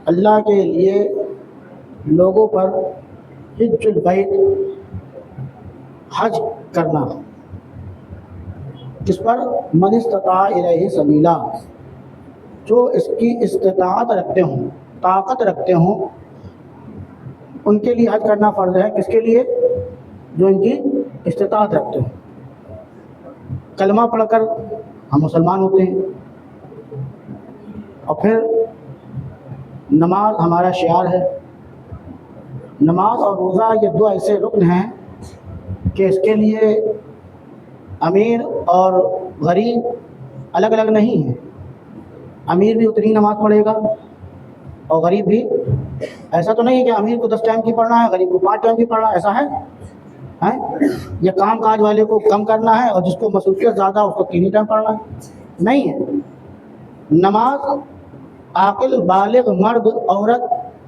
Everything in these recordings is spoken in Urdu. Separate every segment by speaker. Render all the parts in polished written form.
Speaker 1: اللہ کے لیے لوگوں پر حج البیت حج کرنا، جس پر من استطاع الیہ سبیلا، جو اس کی استطاعت رکھتے ہوں، طاقت رکھتے ہوں، ان کے لیے حج کرنا فرض ہے۔ کس کے لیے؟ جو ان کی استطاعت رکھتے ہوں۔ کلمہ پڑھ کر ہم مسلمان ہوتے ہیں، اور پھر نماز ہمارا شعار ہے۔ نماز اور روزہ یہ دو ایسے رکن ہیں کہ اس کے لیے امیر اور غریب الگ الگ نہیں ہیں۔ امیر بھی اتنی نماز پڑھے گا اور غریب بھی۔ ایسا تو نہیں ہے کہ امیر کو 10 ٹائم کی پڑھنا ہے، غریب کو 5 ٹائم کی پڑھنا ہے، ایسا ہے؟ یہ کام کاج والے کو کم کرنا ہے اور جس کو مصروفیت زیادہ اس کو 3 ٹائم پڑھنا ہے؟ نہیں ہے۔ نماز عاقل بالغ مرد عورت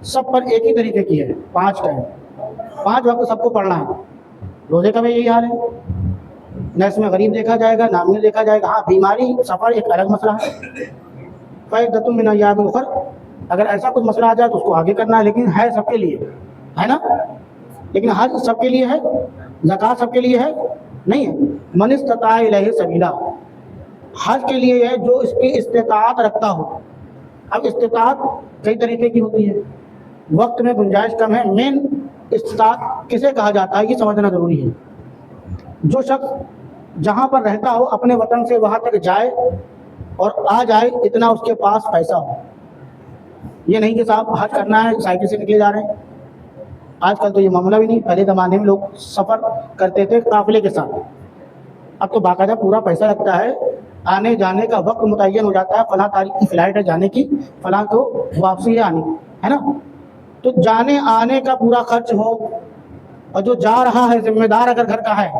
Speaker 1: سب پر ایک ہی طریقے کی ہے، 5 ٹائم، 5 وقت سب کو پڑھنا ہے۔ روزے کا بھی یہی حال ہے، نہ اس میں غریب دیکھا جائے گا نہ امیر دیکھا جائے گا۔ ہاں بیماری سفر ایک الگ مسئلہ ہے، فَعِدَّةٌ مِّنْ أَيَّامٍ أُخَرَ، اگر ایسا کچھ مسئلہ آ جائے تو اس کو آگے کرنا ہے، لیکن ہے سب کے لیے، ہے نا؟ لیکن حج سب کے لیے ہے، زکوٰۃ سب کے لیے ہے نہیں ہے۔ من استطاع الیہ سبیلا، حج کے لیے ہے جو اس کی استطاعت رکھتا ہو۔ اب استطاعت کئی طریقے کی ہوتی ہے، وقت میں گنجائش کم ہے۔ مین استطاعت کسے کہا جاتا ہے یہ سمجھنا ضروری ہے۔ جو شخص جہاں پر رہتا ہو اپنے وطن سے وہاں تک جائے اور آ جائے، اتنا اس کے پاس پیسہ ہو۔ یہ نہیں کہ صاحب حج کرنا ہے سائیکل سے نکلے جا رہے ہیں۔ آج کل تو یہ معاملہ بھی نہیں، پہلے زمانے میں لوگ سفر کرتے تھے قافلے کے ساتھ، اب تو باقاعدہ پورا پیسہ لگتا ہے، آنے جانے کا وقت متعین ہو جاتا ہے، فلاں تاریخ کی فلائٹ ہے جانے کی، فلاں کو واپسی ہے آنے کی، ہے نا؟ تو جانے آنے کا پورا خرچ ہو، اور جو جا رہا ہے ذمہ دار اگر گھر کا ہے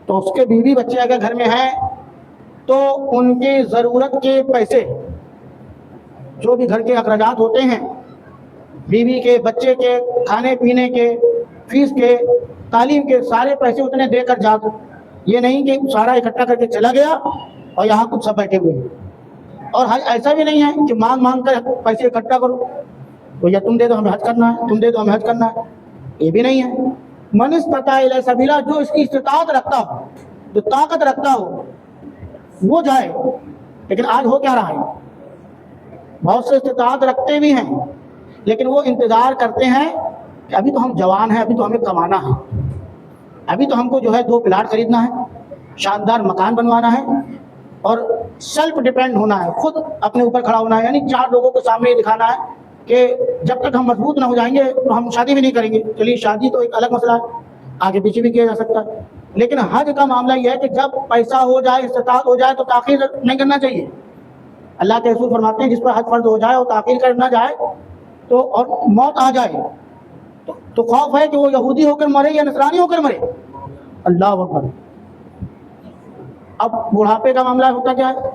Speaker 1: تو اس کے بیوی بچے اگر گھر میں ہیں تو ان کی ضرورت کے پیسے، جو بھی گھر کے اخراجات ہوتے ہیں، بیوی کے، بچے کے، کھانے پینے کے، فیس کے، تعلیم کے، سارے پیسے اتنے دے کر جا دو۔ یہ نہیں کہ سارا اکٹھا کر کے چلا گیا اور یہاں کچھ سب بیٹھے ہوئے ہیں۔ اور حج ایسا بھی نہیں ہے کہ مانگ مانگ کر پیسے اکٹھا کرو، تو یا تم دے دو ہمیں حج کرنا ہے، تم دے دو ہمیں حج کرنا ہے، یہ بھی نہیں ہے۔ من استطاع الیہ سبیلا، جو اس کی استطاعت رکھتا ہو، جو طاقت رکھتا ہو وہ جائے۔ لیکن آج ہو کیا رہا ہے، بہت سے استطاعت رکھتے بھی ہیں لیکن وہ انتظار کرتے ہیں کہ ابھی تو ہم جوان ہیں، ابھی تو ہمیں کمانا ہے، ابھی تو ہم کو جو ہے 2 پلاٹ خریدنا ہے، شاندار مکان بنوانا ہے، اور سیلف ڈیپینڈ ہونا ہے، خود اپنے اوپر کھڑا ہونا ہے۔ یعنی 4 لوگوں کو سامنے یہ دکھانا ہے کہ جب تک ہم مضبوط نہ ہو جائیں گے تو ہم شادی بھی نہیں کریں گے۔ چلیے شادی تو ایک الگ مسئلہ ہے، آگے پیچھے بھی کیا جا سکتا ہے، لیکن حج کا معاملہ یہ ہے کہ جب پیسہ ہو جائے، استطاعت ہو جائے تو تاخیر نہیں کرنا چاہیے۔ اللہ کے رسول فرماتے ہیں جس پر حج فرض ہو جائے اور تاخیر کر نہ جائے تو اور موت آ جائے تو خوف ہے کہ وہ یہودی ہو کر مرے یا نصرانی ہو کر مرے۔ اللہ اکبر۔ اب بڑھاپے کا معاملہ ہوتا کیا ہے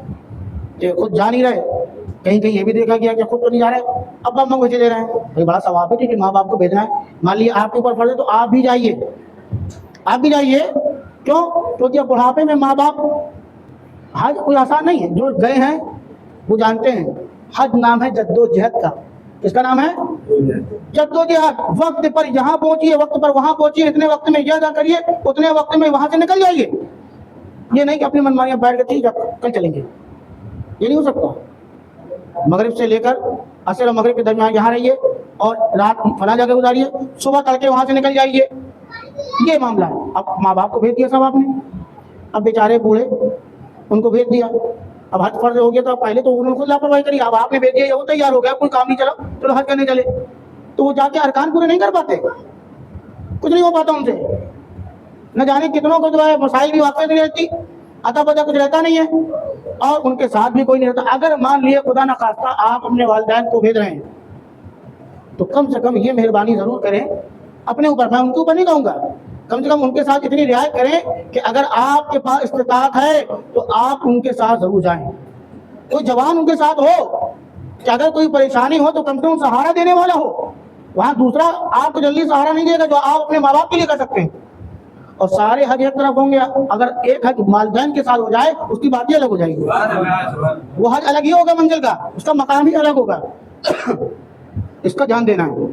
Speaker 1: کہ خود جا نہیں رہے، کہیں کہیں یہ بھی دیکھا گیا کہ خود تو نہیں جا رہے، اب ابا کو لے رہے ہیں، بھائی بڑا ثواب ہے کہ ماں باپ کو بھیجنا ہے۔ مان لیے آپ کے اوپر فرض ہے تو آپ بھی جائیے، آپ بھی جائیے۔ کیوں؟ کیونکہ اب بڑھاپے میں ماں باپ، حج کوئی آسان نہیں ہے، جو گئے ہیں وہ جانتے ہیں۔ حج نام ہے جدوجہد کا۔ کس کا نام ہے؟ جدوجہد۔ وقت پر یہاں پہنچیے، وقت پر وہاں پہنچیے، اتنے وقت میں یہ ادا کریے، اتنے وقت میں وہاں سے نکل جائیے۔ یہ نہیں کہ اپنی منمانیاں بیٹھ کے ٹھیک ہے کل چلیں گے، یہ نہیں ہو سکتا۔ مغرب سے لے کر عصر اور مغرب کے درمیان یہاں رہیے اور رات فلاں جگہ گزاریے، صبح تڑکے وہاں سے نکل جائیے، یہ معاملہ ہے۔ اب ماں باپ کو بھیج دیا سب آپ نے، اب بیچارے بوڑھے ان کو بھیج دیا، اب حج فرض ہو گیا تو پہلے تو انہوں نے خود لاپرواہی کری، اب آپ نے بھیج دیا، وہ تیار ہو گیا، کوئی کام نہیں چلا، چلو حج کرنے چلے، تو وہ جا کے ارکان پورے نہیں کر پاتے، کچھ نہیں ہو پاتا ان سے۔ نہ جانے کتنوں کو جو ہے مسائل بھی واقع نہیں رہتی، اتا پتہ کچھ رہتا نہیں ہے، اور ان کے ساتھ بھی کوئی نہیں رہتا۔ اگر مان لیے خدا نخواستہ آپ اپنے والدین کو بھیج رہے ہیں تو کم سے کم یہ مہربانی ضرور کریں اپنے اوپر، میں ان کے اوپر نہیں کہوں گا، کم سے کم ان کے ساتھ اتنی رعایت کریں کہ اگر آپ کے پاس استطاعت ہے تو آپ ان کے ساتھ ضرور جائیں۔ کوئی جوان ان کے ساتھ ہو کہ اگر کوئی پریشانی ہو تو کم سے کم سہارا دینے والا ہو، وہاں دوسرا آپ کو جلدی سہارا نہیں دے گا جو آپ اپنے ماں باپ کے لیے کر سکتے ہیں۔ اور سارے حج ایک طرف ہوں گے، اگر ایک حج والدین کے ساتھ ہو جائے اس کی بات ہی الگ ہو جائے گی، وہ حج الگ ہی ہوگا، منزل کا اس کا مقام ہی الگ ہوگا۔ اس کا دھیان دینا ہے.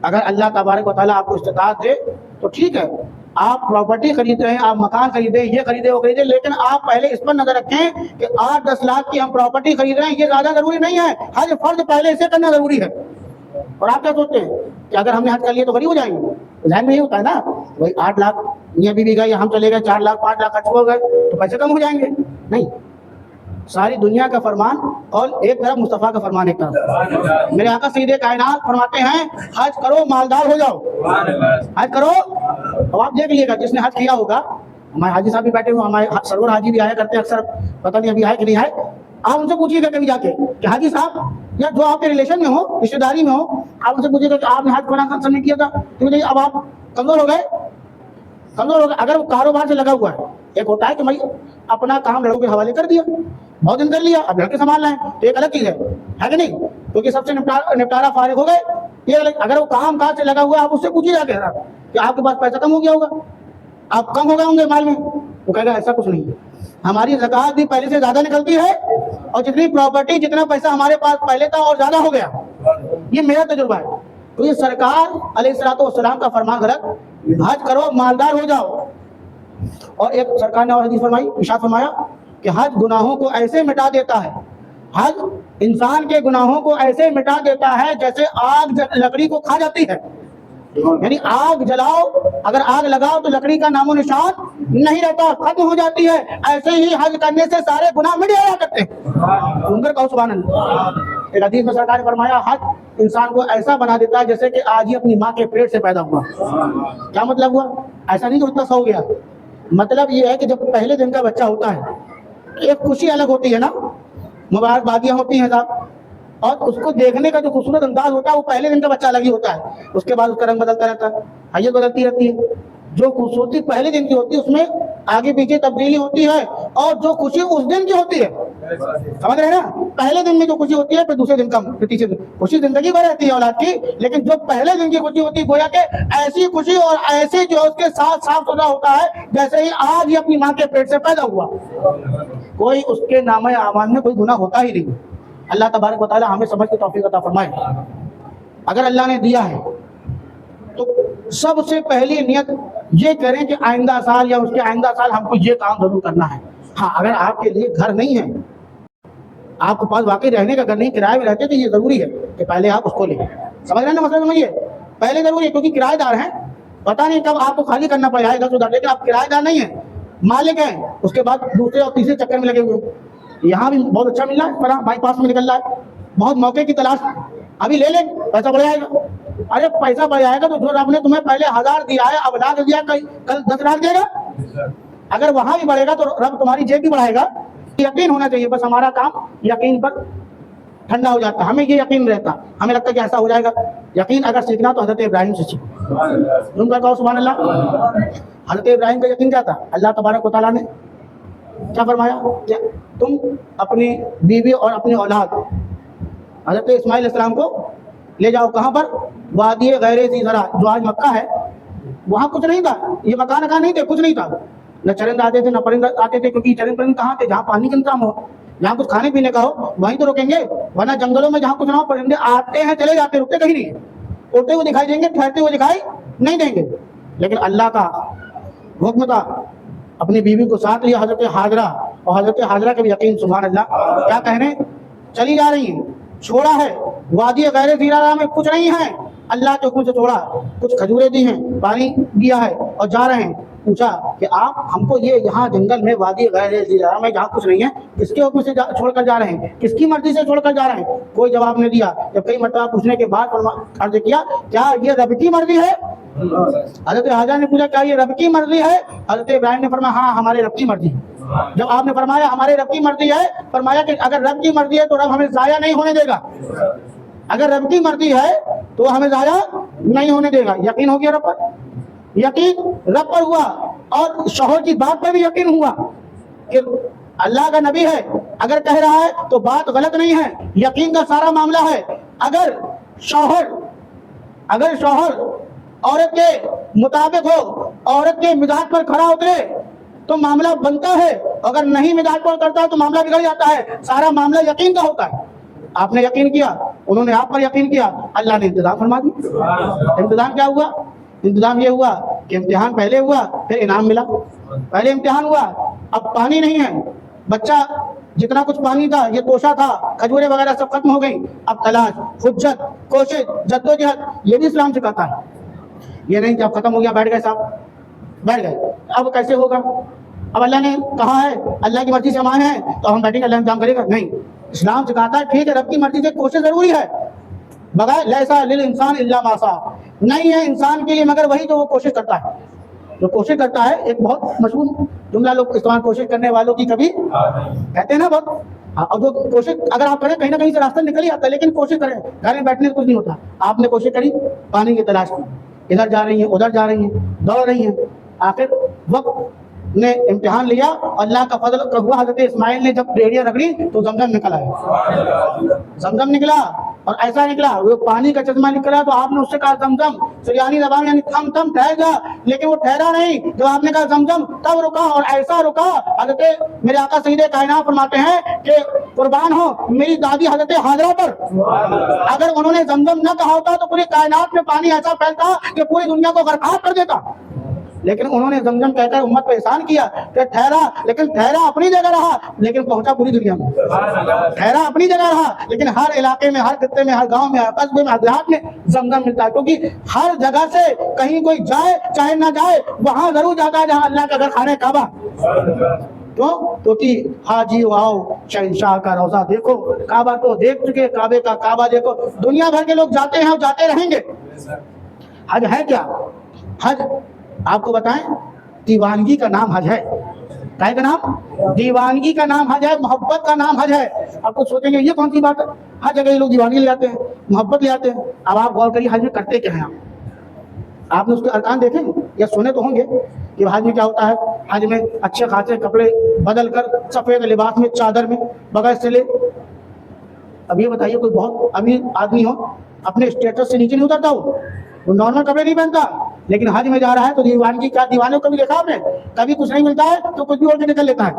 Speaker 1: اگر اللہ تبارک و تعالیٰ آپ کو استطاعت دے تو ٹھیک ہے، آپ پراپرٹی خرید رہے ہیں، آپ مکان خریدیں، یہ خریدیں وہ خریدیں، لیکن آپ پہلے اس پر نظر رکھیں کہ 8-10 لاکھ کی ہم پراپرٹی خرید رہے ہیں، یہ زیادہ ضروری نہیں ہے. حج فرض پہلے اسے کرنا ضروری ہے. اور آپ کیا سوچتے ہیں کہ اگر ہم نے حج کر لیا تو غریب ہو جائیں گے؟ ذہن میں یہ ہوتا ہے نا، وہی 8 لاکھ میاں بیوی گئے یا ہم چلے گئے 4 لاکھ 5 لاکھ خرچ ہو گئے تو پیسے کم ہو جائیں گے؟ نہیں، ساری دنیا کا فرمان اور ایک طرف مصطفیٰ کا فرمان ایک طرف. میرے آقا سید کائنات فرماتے ہیں حج کرو مالدار ہو جاؤ. حج کرو. اب آپ دیکھ لیے گا جس نے حج کیا ہوگا، ہمارے حاجی صاحب بھی بیٹھے ہوئے، ہمارے سرور حاجی بھی آیا کرتے ہیں اکثر، پتہ نہیں ابھی آئے کہ نہیں آئے. آپ ان سے پوچھیے گا کبھی جا کے کہ حاجی صاحب یا جو آپ کے ریلیشن میں ہو، رشتے داری میں ہو، آپ ان سے پوچھیے گا کہ آپ نے حج فلاں سن نہیں کیا تھا تو اب آپ کمزور ہو گئے. کمزور ہو گئے. اگر وہ کاروبار سے لگا ہوا ہے، ایک ہوتا ہے کہ بھائی اپنا کام لڑکوں کے حوالے کر دیا، بہت دن کر لیا، اب لڑکے سنبھال رہے ہیں تو ایک الگ چیز ہے کہ نہیں، کیونکہ سب سے نپٹارا فارغ ہو گئے. یہ اگر وہ کام کاج سے لگا ہوا ہے، آپ اس سے پوچھیے جا کے کہ آپ کے پاس پیسہ کم ہو گیا ہوگا، آپ کم ہو گئے ہوں گے مال میں، وہ کہے گا ایسا کچھ نہیں ہے. ہماری زکوٰۃ بھی پہلے سے زیادہ نکلتی ہے، اور جتنی پراپرٹی جتنا پیسہ ہمارے پاس پہلے تھا اور زیادہ ہو گیا. یہ میرا تجربہ ہے. تو یہ سرکار علیہ الصلوۃ والسلام کا فرمان غلط، حج کرو مالدار ہو جاؤ. اور ایک سرکار نے اور حدیث فرمائی، ارشاد فرمایا کہ حج گناہوں کو ایسے مٹا دیتا ہے، حج انسان کے گناہوں کو ایسے مٹا دیتا ہے جیسے آگ لکڑی کو کھا جاتی ہے. یعنی آگ جلاؤ، اگر آگ لگاؤ تو لکڑی کا نام و نشان نہیں رہتا، ختم ہو جاتی ہے. ایسے ہی حج کرنے سے سارے گناہ مٹ جایا کرتے ہیں. سنگر کہو سبحان اللہ. ایک حدیث میں سرکار نے فرمایا حج انسان کو ایسا بنا دیتا ہے جیسے کہ آج ہی اپنی ماں کے پیٹ سے پیدا ہوا. کیا مطلب ہوا؟ ایسا نہیں کہ اتنا سو گیا. مطلب یہ ہے کہ جب پہلے دن کا بچہ ہوتا ہے ایک خوشی الگ ہوتی ہے نا، مبارکبادیاں ہوتی ہیں صاحب، اور اس کو دیکھنے کا جو خوبصورت انداز ہوتا ہے وہ پہلے دن کا بچہ الگ ہی ہوتا ہے. اس کے بعد اس کا رنگ بدلتا رہتا ہے، حیت بدلتی رہتی ہے. جو خوبصورتی پہلے دن کی ہوتی ہے اس میں آگے پیچھے تبدیلی ہوتی ہے، اور جو خوشی اس دن کی ہوتی ہے، سمجھ رہے ہیں نا، پہلے دن میں جو خوشی ہوتی ہے پھر دوسرے دن کم، پھر تیسرے دن. خوشی زندگی بھر رہتی ہے اولاد کی، لیکن جو پہلے دن کی خوشی ہوتی ہے گویا کہ ایسی خوشی اور ایسی جو اس کے ساتھ صاف ستھرا ہوتا ہے جیسے ہی آج ہی اپنی ماں کے پیٹ سے پیدا ہوا. کوئی اس کے نامہ اعمال میں کوئی گناہ ہوتا ہی نہیں. اللہ تبارک و تعالی ہمیں سمجھ کی توفیق عطا فرمائے. اگر اللہ نے دیا ہے تو سب سے پہلی نیت یہ کریں کہ آئندہ سال یا اس کے آئندہ سال ہم کو یہ کام ضرور کرنا ہے. ہاں اگر آپ کے لیے گھر نہیں ہے، آپ کے پاس واقعی رہنے کا گھر نہیں، کرائے میں رہتے تو یہ ضروری ہے کہ پہلے آپ اس کو لیں. سمجھ رہے ہیں نا مسئلہ؟ سمجھیے پہلے ضروری ہے، کیونکہ کرایہ دار ہیں، پتہ نہیں کب آپ کو خالی کرنا پڑے گا 10 لیکن آپ کرایہ دار نہیں ہیں، مالک ہیں. اس کے بعد دوسرے اور تیسرے چکر میں لگے ہوئے. یہاں بھی بہت اچھا مل رہا ہے، پر بائی پاس میں نکل رہا ہے، بہت موقع کی تلاش، ابھی لے لیں پیسہ بڑھ جائے گا. ارے پیسہ بڑھ جائے گا تو جو رب نے تمہیں پہلے 1000 دیا ہے اب لاکھ دیا، کل 10 لاکھ دے گا. اگر وہاں بھی بڑھے گا تو رب تمہاری جیب بھی بڑھائے گا. یقین ہونا چاہیے، بس ہمارا کام یقین پر ٹھنڈا ہو جاتا ہے. ہمیں یہ یقین رہتا، ہمیں لگتا ہے کہ ایسا ہو جائے گا. یقین اگر سیکھنا تو حضرت ابراہیم سے سیکھو. تم کا کہو سبحان اللہ. حضرت ابراہیم کا یقین کیا تھا؟ اللہ تبارک و تعالیٰ نے کیا فرمایا کہ تم اپنی بیوی اور اپنی اولاد حضرت اسماعیل علیہ السلام کو لے جاؤ. کہاں پر؟ وادی غیر ذی زرع، جو آج مکہ ہے. وہاں کچھ نہیں تھا، یہ مکان نہیں تھے، کچھ نہیں تھا، نہ چرند آتے تھے نہ پرند آتے تھے، کیونکہ چرند پرند کہاں تھے؟ جہاں پانی کا انتظام ہو، جہاں کچھ کھانے پینے کا ہو وہیں تو رکیں گے، ورنہ جنگلوں میں جہاں کچھ نہ ہو پرندے آتے ہیں چلے جاتے، رکتے کہیں نہیں. اڑتے ہوئے دکھائی دیں گے، ٹھہرتے ہوئے دکھائی نہیں دیں گے. لیکن اللہ کا حکم تھا، اپنی بیوی کو ساتھ لیا حضرت حاجرہ، اور حضرت حاجرہ کے بھی یقین سبحان اللہ کیا کہنے، چلی جا رہی ہیں، چھوڑا ہے وادی غیر ذی زرع میں کچھ نہیں ہے، اللہ کے حکم سے چھوڑا، کچھ کھجوریں دی ہیں، پانی دیا ہے اور جا رہے ہیں. پوچھا کہ آپ ہم کو یہ یہاں جنگل میں وادی غیر ذی زرع میں جہاں کچھ نہیں ہے کس کے حکم سے چھوڑ کر جا رہے ہیں، کس کی مرضی سے چھوڑ کر جا رہے ہیں؟ کوئی جواب نہیں دیا. جب کئی مرتبہ پوچھنے کے بعد عرض کیا کیا یہ رب کی مرضی ہے؟ حضرت حاجرہ نے پوچھا کیا یہ رب کی مرضی ہے؟ حضرت ابراہیم نے فرمایا ہاں ہمارے رب کی مرضی ہے. جب آپ نے فرمایا ہمارے رب کی مرضی ہے، فرمایا کہ اگر رب کی مرضی ہے تو رب ہمیں ضائع نہیں ہونے دے گا. اگر رب کی مرضی ہے تو ہمیں ضائع نہیں ہونے دے گا. یقین ہو گیا رب پر، یقین رب پر ہوا، اور شوہر کی بات پر بھی یقین ہوا کہ اللہ کا نبی ہے، اگر کہہ رہا ہے تو بات غلط نہیں ہے. یقین کا سارا معاملہ ہے. اگر شوہر عورت کے مطابق ہو، عورت کے مزاج پر کھڑا اترے تو معاملہ بنتا ہے، اگر نہیں مزاج پر کرتا ہے تو معاملہ بگڑ جاتا ہے. سارا معاملہ یقین کا ہوتا ہے. آپ نے یقین کیا، انہوں نے آپ پر یقین کیا, اللہ نے انتظام فرما دیا. انتظام کیا ہوا؟ انتظام یہ ہوا کہ امتحان پہلے ہوا پھر انعام ملا. پہلے امتحان ہوا, اب پانی نہیں ہے, بچہ جتنا کچھ پانی تھا یہ توشہ تھا, کھجوریں وغیرہ سب ختم ہو گئی, اب تلاش, حجت, کوشش, جدوجہد, یہ بھی اسلام سکھاتا ہے. یہ نہیں کہ اب ختم ہو گیا بیٹھ گئے صاحب, بیٹھ گئے, اب کیسے ہوگا؟ اب اللہ نے کہا ہے اللہ کی مرضی سے ہم آئے ہیں تو ہم بیٹھیں گے اللہ انتظام کرے گا؟ نہیں. اسلام سکھاتا ہے ٹھیک ہے رب کی مرضی سے کوشش ضروری ہے, بغیر لیسا للانسان الا ما سعی, نہیں ہے انسان کے لیے مگر وہی جو وہ کوشش کرتا ہے. جو کوشش کرتا ہے, ایک بہت مشہور جملہ لوگ استعمال کوشش کرنے والوں کی کبھی کہتے ہیں نا بہت, اور جو کوشش اگر آپ کریں کہیں نہ کہیں سے راستہ نکل ہی آتا ہے, لیکن کوشش کریں, گھر میں بیٹھنے سے کچھ نہیں ہوتا. آپ نے کوشش کری, پانی کی تلاش کی, ادھر جا رہی ہیں ادھر جا رہی ہیں, دوڑ رہی ہیں, آخر وقت نے امتحان لیا, اللہ کا فضل ہوا, حضرت اسماعیل نے جب ڈیڑیاں رگڑی تو زمزم نکل آیا. زمزم نکلا اور ایسا نکلا, وہ پانی کا چشمہ نکلا تو آپ نے اس سے کہا زمزم, سریانی زبان یعنی تھم تھم ٹھہر جا, لیکن وہ ٹھہرا نہیں. جب آپ نے کہا زمزم تب رکا, اور ایسا رکا. حضرت میرے آقا سید کائنات فرماتے ہیں کہ قربان ہو میری دادی حضرت حاضرہ پر, اگر انہوں نے زمزم نہ کہا ہوتا تو پوری کائنات میں پانی ایسا پھیلتا کہ پوری دنیا کو غرقاب کر دیتا. لیکن انہوں نے زمزم کہہ کر امت پہ احسان کیا کہ ٹھہرا, لیکن ٹھہرا اپنی جگہ رہا, لیکن پہنچا پوری دنیا میں. ٹھہرا اپنی جگہ رہا, لیکن ہر علاقے میں, ہر خطے میں, ہر گاؤں میں, ہر قصبے میں, ہر دیہات میں زمزم ملتا ہے, کیونکہ ہر جگہ سے کہیں کوئی جائے چاہے نہ جائے وہاں ضرور جاتا ہے جہاں اللہ کا گھر خانہ کعبہ. کیوں؟ کیونکہ حاجی آؤ شہنشاہ کا روضہ دیکھو, کعبہ تو دیکھ چکے, کعبے کا کعبہ دیکھو. دنیا بھر کے لوگ جاتے ہیں اور جاتے رہیں گے. حج ہے کیا؟ حج آپ کو بتائیں, دیوانگی کا نام حج ہے. کیا کا نام؟ دیوانگی کا نام حج ہے, محبت کا نام حج ہے. آپ کو سوچیں گے یہ کون سی بات ہے, ہر جگہ یہ لوگ دیوانگی لے آتے ہیں, محبت لے آتے ہیں. اب آپ غور کریے حج میں کرتے کیا ہیں. آپ نے اس کے ارکان دیکھے یا سنے تو ہوں گے کہ حج میں کیا ہوتا ہے. حج میں اچھے خاصے کپڑے بدل کر سفید لباس میں, چادر میں, بغیر سلے. اب یہ بتائیے کوئی بہت امیر آدمی ہو اپنے اسٹیٹس سے نیچے نہیں اترتا, وہ نارمل کپڑے نہیں پہنتا, لیکن حج میں جا رہا ہے تو دیوانگی کیا. دیوانے کو کبھی دیکھا آپ نے, کبھی کچھ نہیں ملتا ہے تو کچھ بھی اور کے نکل لیتا ہے,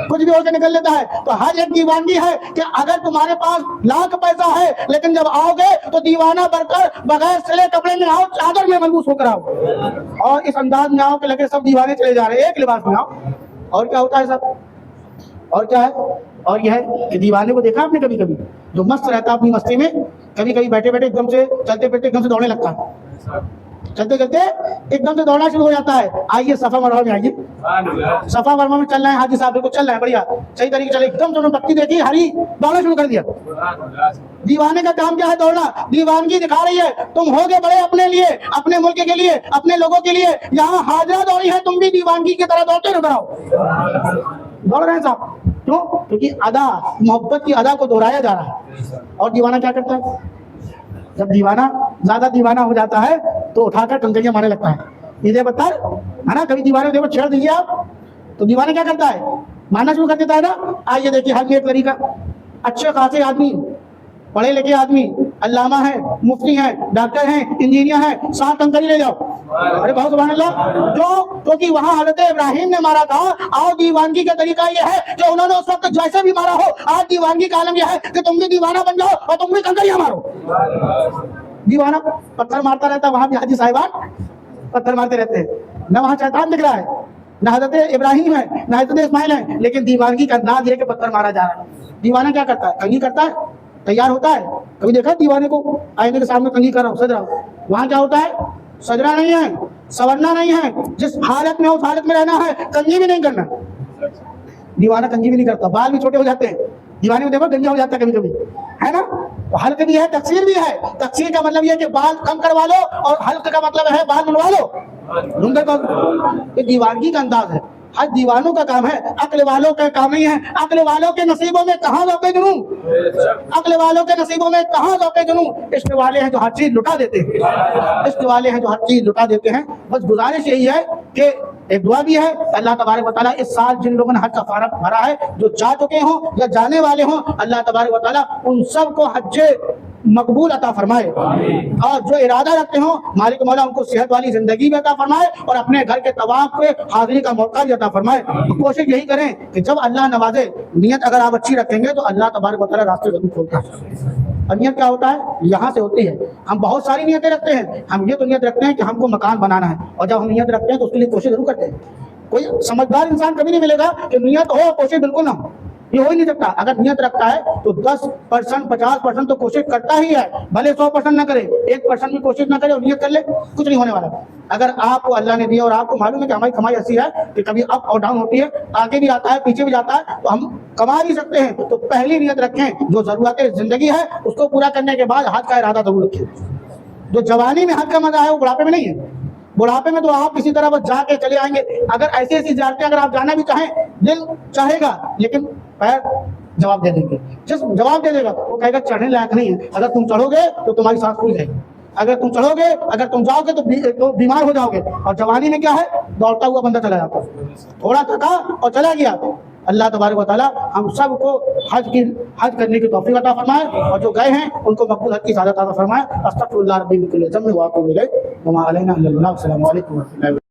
Speaker 1: کچھ بھی اور کے نکل لیتا ہے. تو حج ایک دیوانگی ہے کہ اگر تمہارے پاس لاکھ پیسہ ہے لیکن جب آؤ گے تو دیوانہ بن کر بغیر سلے کپڑے میں آؤ, چادر میں ملبوس ہو کر آؤ, اور اس انداز میں آؤ کہ لگے سب دیوانے چلے جا رہے ہیں, ایک لباس میں آؤ. اور کیا ہوتا ہے سب, اور کیا ہے, اور یہ ہے کہ دیوانے کو دیکھا آپ نے کبھی کبھی جو مست رہتا ہے اپنی مستی میں, کبھی کبھی بیٹھے بیٹھے ایک دم سے چلتے پھرتے ایک دم سے دوڑنے لگتا ہے, چلتے چلتے ایک دم سے دوڑنا شروع ہو جاتا ہے. آئیے صفا مروا میں آئیے, صفا مروا میں چل رہے ہیں, حاجی صاحب کو چل رہے ہیں بڑھیا صحیح طریقے چلے, ایک دم سے پتی دیکھی ہری, دوڑنا شروع کر دیا. دیوانے کا کام کیا ہے؟ دوڑنا. دیوانگی دکھا رہی ہے تم ہو گے بڑے اپنے لیے, اپنے ملک کے لیے, اپنے لوگوں کے لیے. یہاں حاضرہ دوڑی ہے, تم بھی دیوانگی کی طرح دوڑتے نظر آؤ. دوڑ رہے ہیں صاحب, کیوں؟ کیونکہ ادا, محبت کی ادا کو دہرایا جا رہا ہے. اور دیوانہ کیا کرتا ہے؟ جب دیوانہ زیادہ دیوانہ ہو جاتا ہے تو اٹھا کر کنکریاں مارنے لگتا ہے. یہ بتا ہے نا, کبھی دیوانے دیکھو چھیڑ دیجیے آپ تو دیوانہ کیا کرتا ہے؟ مارنا شروع کر دیتا ہے نا. آئیے دیکھیے حج میں ایک طریقہ, اچھے خاصے آدمی, پڑھے لکھے آدمی, علامہ ہیں, مفتی ہیں, ڈاکٹر ہیں, انجینئر ہیں, 7 کنکری لے جاؤ. ارے بہت سبحان اللہ. کیونکہ وہاں حضرت ابراہیم نے مارا تھا. آؤ دیوانگی کا طریقہ یہ ہے کہ انہوں نے اس وقت جیسے بھی مارا ہو, آج دیوانگی کا عالم یہ ہے کہ تم بھی دیوانہ بن جاؤ اور تم بھی کنکریاں مارو. دیوانہ پتھر مارتا رہتا ہے, وہاں بھی حاجی صاحبان پتھر مارتے رہتے ہیں. نہ وہاں شیطان دکھ رہا ہے, نہ حضرت ابراہیم ہے, نہ حضرت اسماعیل ہے, لیکن دیوانگی کا انداز یہ کہ پتھر مارا جا رہا ہے. دیوانہ کیا کرتا ہے؟ کنگھی کرتا ہے, تیار ہوتا ہے. کبھی دیکھا دیوانے کو آئینے کے سامنے کنگھی کر رہا ہوں, سج رہا ہوں. وہاں کیا ہوتا ہے؟ سجنا نہیں ہے, سورنا نہیں ہے, جس حالت میں اس حالت میں رہنا ہے, کنگھی بھی نہیں کرنا. دیوانہ کنگھی بھی نہیں کرتا, بال بھی چھوٹے ہو جاتے ہیں. دیوانے کو دیکھو گنجا ہو جاتا ہے کبھی کبھی, ہے نا. تو حلق بھی ہے, تقصیر بھی ہے. تقصیر کا مطلب یہ ہے کہ بال کم کروا لو, اور حلق کا مطلب ہے بال منڈوا لو. یہ دیوانگی کا انداز ہے. حج دیوانوں کا کام ہے, عقل والوں کا کام نہیں ہے. عقل والوں کے نصیبوں میں کہاں ذوق جنون, عقل والوں کے نصیبوں میں کہاں ذوق جنون. عشق والے ہیں جو ہر چیز لٹا دیتے ہیں, عشق والے ہیں جو ہر چیز لٹا دیتے ہیں. بس گزارش یہی ہے کہ ایک دعا بھی ہے, اللہ تبارک و تعالیٰ اس سال جن لوگوں نے حج کا فارغ بھرا ہے, جو جا چکے ہوں یا جانے والے ہوں, اللہ تبارک و تعالیٰ ان سب کو حج مقبول عطا فرمائے. اور جو ارادہ رکھتے ہوں مالک مولا ان کو صحت والی زندگی بھی عطا فرمائے, اور اپنے گھر کے طواف پہ حاضری کا موقع بھی عطا فرمائے. کوشش یہی کریں کہ جب اللہ نوازے, نیت اگر آپ اچھی رکھیں گے تو اللہ تبارک و تعالیٰ راستے ضرور کھولتا ہے. اور نیت کیا ہوتا ہے؟ یہاں سے ہوتی ہے. ہم بہت ساری نیتیں رکھتے ہیں. ہم یہ تو نیت رکھتے ہیں کہ ہم کو مکان بنانا ہے, اور جب ہم نیت رکھتے ہیں تو اس کے لیے کوشش ضرور کرتے ہیں. کوئی سمجھدار انسان کبھی نہیں ملے گا کہ نیت ہو اور کوشش بالکل نہ ہو, یہ ہو ہی نہیں سکتا. اگر نیت رکھتا ہے تو 10% 50% تو کوشش کرتا ہی ہے, بھلے 100% نہ کرے, 1% بھی کوشش نہ کرے اور نیت کر لے, کچھ نہیں ہونے والا. اگر آپ کو اللہ نے دیا اور آپ کو معلوم ہے کہ ہماری کمائی ایسی ہے کہ کبھی اپ اور ڈاؤن ہوتی ہے, آگے بھی آتا ہے پیچھے بھی جاتا ہے, تو ہم کما بھی سکتے ہیں, تو پہلی نیت رکھیں جو ضرورت زندگی ہے اس کو پورا کرنے کے بعد حج کا ارادہ ضرور رکھیں. جو جوانی میں حج کا مزہ ہے وہ بڑھاپے میں نہیں ہے. بڑھاپے میں تو آپ کسی طرح بس جا کے چلے آئیں گے. اگر ایسی ایسی زیارتیں اگر آپ جانا بھی چاہیں, دل چاہے گا لیکن پیر جواب دے دیں گے. جسم جواب دے دے گا, وہ کہے گا چڑھنے لائق نہیں ہے. اگر تم چڑھو گے تو تمہاری سانس پھول جائے گی, اگر تم چڑھو گے, اگر تم جاؤ گے تو بیمار ہو جاؤ گے. اور جوانی میں کیا ہے, دوڑتا ہوا بندہ چلا جاتا ہے, تھوڑا تھکا اور چلا گیا. اللہ تبارک و تعالیٰ ہم سب کو حج کرنے کی توفیق عطا فرمائے, اور جو گئے ہیں ان کو مقبول حج کی سعادت عطا فرمائے. استغفر اللہ ربی من کل ذنب واتوب الیہ وما علینا الا البلاغ. السلام علیکم و رحمۃ اللہ.